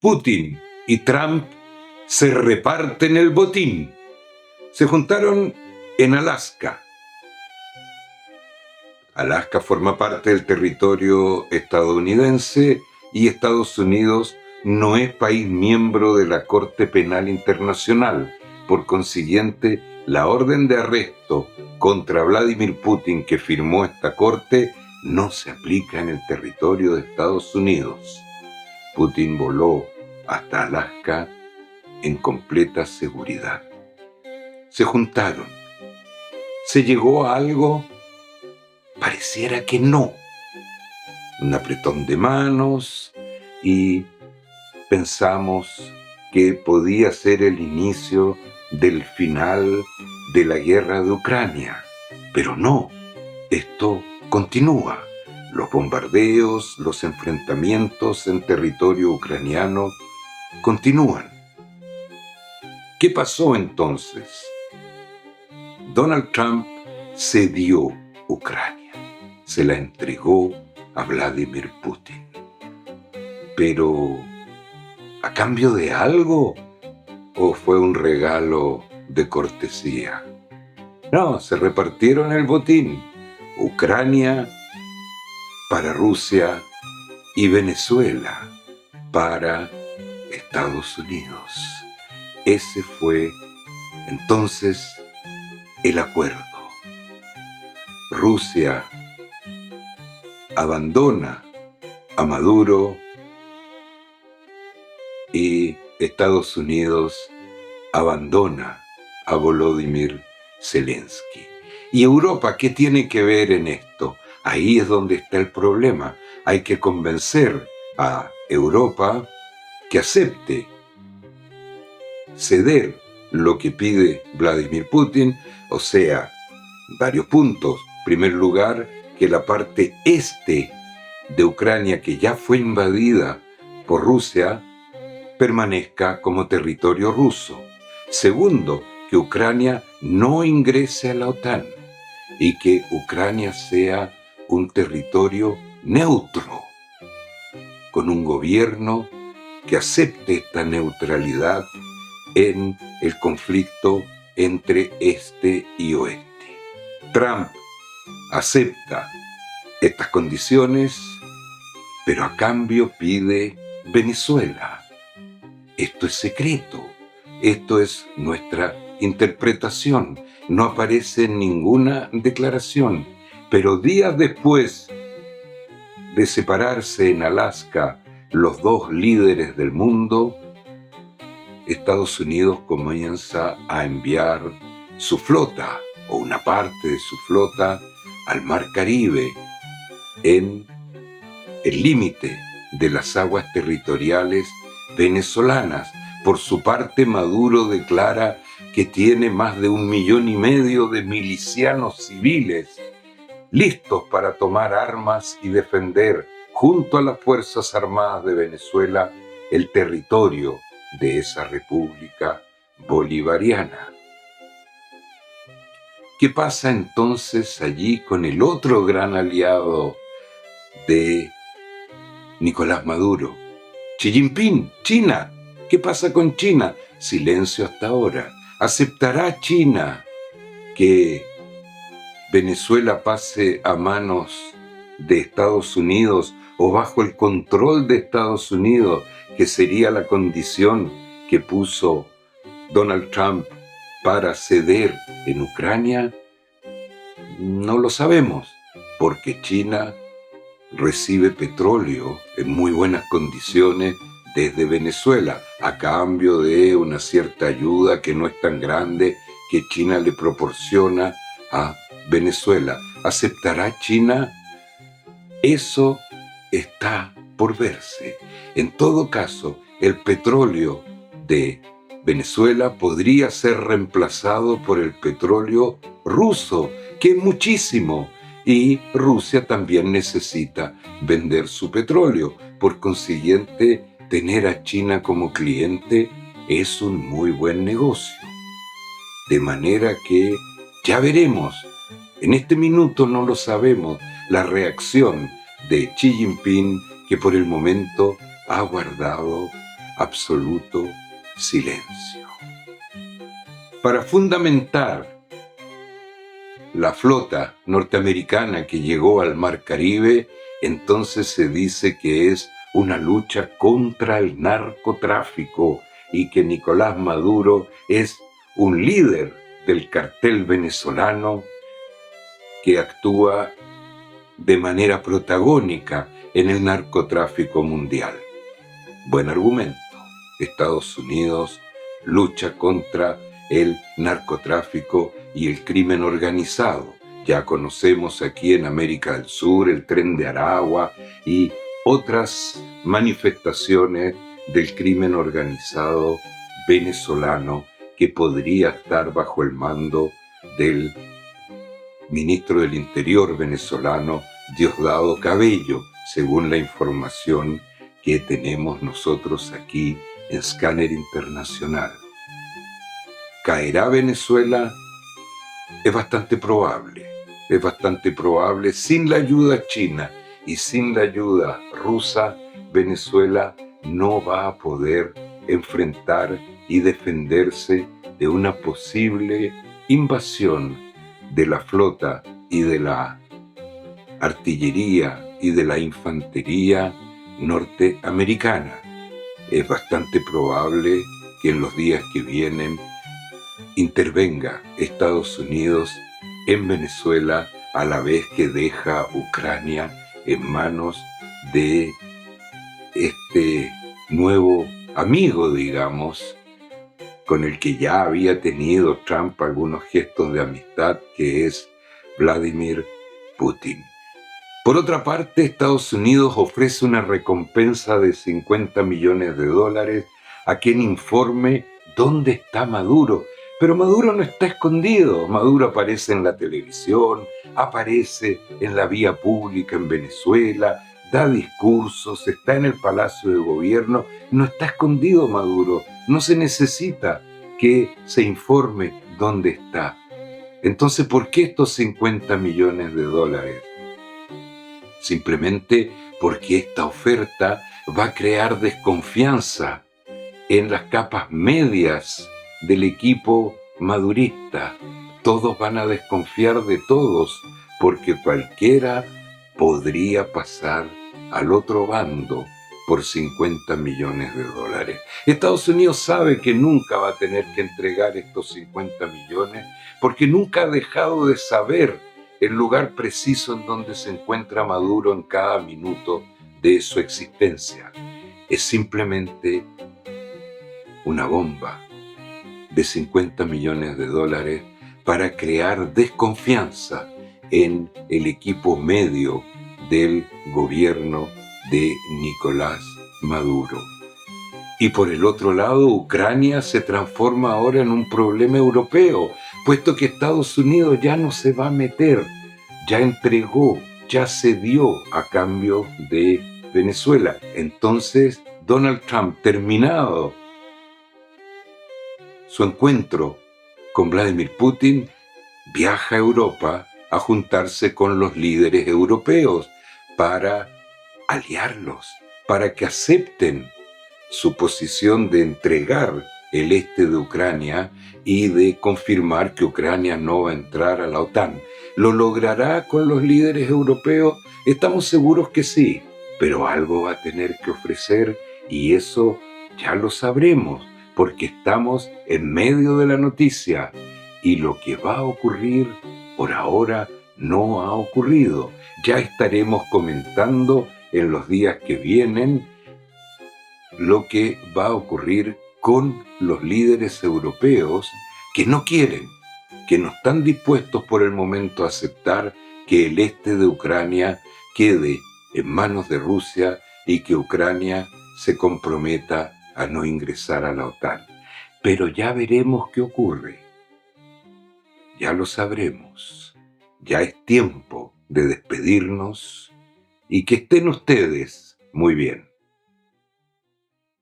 Putin y Trump se reparten el botín. Se juntaron en Alaska. Alaska forma parte del territorio estadounidense y Estados Unidos no es país miembro de la Corte Penal Internacional. Por consiguiente, la orden de arresto contra Vladimir Putin que firmó esta corte no se aplica en el territorio de Estados Unidos. Putin voló hasta Alaska en completa seguridad. Se juntaron. ¿Se llegó a algo? Pareciera que no. Un apretón de manos y pensamos que podía ser el inicio del final de la guerra de Ucrania. Pero no, esto continúa. Los bombardeos, los enfrentamientos en territorio ucraniano continúan. ¿Qué pasó entonces? Donald Trump cedió Ucrania, se la entregó a Vladimir Putin. Pero, ¿a cambio de algo? ¿O fue un regalo de cortesía? No, se repartieron el botín. Ucrania para Rusia y Venezuela para Estados Unidos. Ese fue entonces el acuerdo. Rusia abandona a Maduro y Estados Unidos abandona a Volodymyr Zelensky. ¿Y Europa qué tiene que ver en esto? Ahí es donde está el problema. Hay que convencer a Europa que acepte ceder lo que pide Vladimir Putin, o sea, varios puntos. En primer lugar, que la parte este de Ucrania, que ya fue invadida por Rusia, permanezca como territorio ruso. Segundo, que Ucrania no ingrese a la OTAN y que Ucrania sea un territorio neutro, con un gobierno que acepte esta neutralidad en el conflicto entre este y oeste. Trump acepta estas condiciones, pero a cambio pide Venezuela. Esto es secreto, esto es nuestra interpretación, no aparece en ninguna declaración, pero días después de separarse en Alaska los dos líderes del mundo, Estados Unidos comienza a enviar su flota, o una parte de su flota, al Mar Caribe, en el límite de las aguas territoriales venezolanas. Por su parte, Maduro declara que tiene más de 1,5 millones de milicianos civiles listos para tomar armas y defender, junto a las Fuerzas Armadas de Venezuela, el territorio de esa república bolivariana. ¿Qué pasa entonces allí con el otro gran aliado de Nicolás Maduro? Xi Jinping, China. ¿Qué pasa con China? Silencio hasta ahora. ¿Aceptará China que Venezuela pase a manos de Estados Unidos o bajo el control de Estados Unidos, que sería la condición que puso Donald Trump para ceder en Ucrania? No lo sabemos, porque China recibe petróleo en muy buenas condiciones desde Venezuela, a cambio de una cierta ayuda que no es tan grande que China le proporciona a Venezuela. ¿Aceptará China? Eso está por verse. En todo caso, el petróleo de Venezuela podría ser reemplazado por el petróleo ruso, que es muchísimo, y Rusia también necesita vender su petróleo. Por consiguiente, tener a China como cliente es un muy buen negocio. De manera que ya veremos, en este minuto no lo sabemos, la reacción de Xi Jinping, que por el momento ha guardado absoluto silencio. Para fundamentar la flota norteamericana que llegó al Mar Caribe, entonces se dice que es una lucha contra el narcotráfico y que Nicolás Maduro es un líder del cartel venezolano que actúa de manera protagónica en el narcotráfico mundial. Buen argumento. Estados Unidos lucha contra el narcotráfico y el crimen organizado. Ya conocemos aquí en América del Sur el Tren de Aragua y otras manifestaciones del crimen organizado venezolano que podría estar bajo el mando del ministro del Interior venezolano, Diosdado Cabello, según la información que tenemos nosotros aquí en Scanner Internacional. ¿Caerá Venezuela? Es bastante probable sin la ayuda china y sin la ayuda rusa. Venezuela no va a poder enfrentar y defenderse de una posible invasión de la flota y de la artillería y de la infantería norteamericana. Es bastante probable que en los días que vienen intervenga Estados Unidos en Venezuela a la vez que deja Ucrania en manos de este nuevo amigo, digamos, con el que ya había tenido Trump algunos gestos de amistad, que es Vladimir Putin. Por otra parte, Estados Unidos ofrece una recompensa de $50 millones a quien informe dónde está Maduro. Pero Maduro no está escondido. Maduro aparece en la televisión, aparece en la vía pública en Venezuela, da discursos, está en el Palacio de Gobierno. No está escondido Maduro. No se necesita que se informe dónde está. Entonces, ¿por qué estos $50 millones? Simplemente porque esta oferta va a crear desconfianza en las capas medias del equipo madurista. Todos van a desconfiar de todos porque cualquiera podría pasar al otro bando por $50 millones. Estados Unidos sabe que nunca va a tener que entregar estos 50 millones porque nunca ha dejado de saber el lugar preciso en donde se encuentra Maduro en cada minuto de su existencia. Es simplemente una bomba de $50 millones para crear desconfianza en el equipo medio del gobierno de Nicolás Maduro. Y por el otro lado, Ucrania se transforma ahora en un problema europeo, puesto que Estados Unidos ya no se va a meter, ya entregó, ya cedió a cambio de Venezuela. Entonces, Donald Trump, terminado su encuentro con Vladimir Putin, viaja a Europa a juntarse con los líderes europeos para aliarlos, para que acepten su posición de entregar el este de Ucrania y de confirmar que Ucrania no va a entrar a la OTAN. ¿Lo logrará con los líderes europeos? Estamos seguros que sí, pero algo va a tener que ofrecer y eso ya lo sabremos porque estamos en medio de la noticia y lo que va a ocurrir por ahora no ha ocurrido. Ya estaremos comentando en los días que vienen lo que va a ocurrir con los líderes europeos que no quieren, que no están dispuestos por el momento a aceptar que el este de Ucrania quede en manos de Rusia y que Ucrania se comprometa a no ingresar a la OTAN. Pero ya veremos qué ocurre. Ya lo sabremos. Ya es tiempo de despedirnos y que estén ustedes muy bien.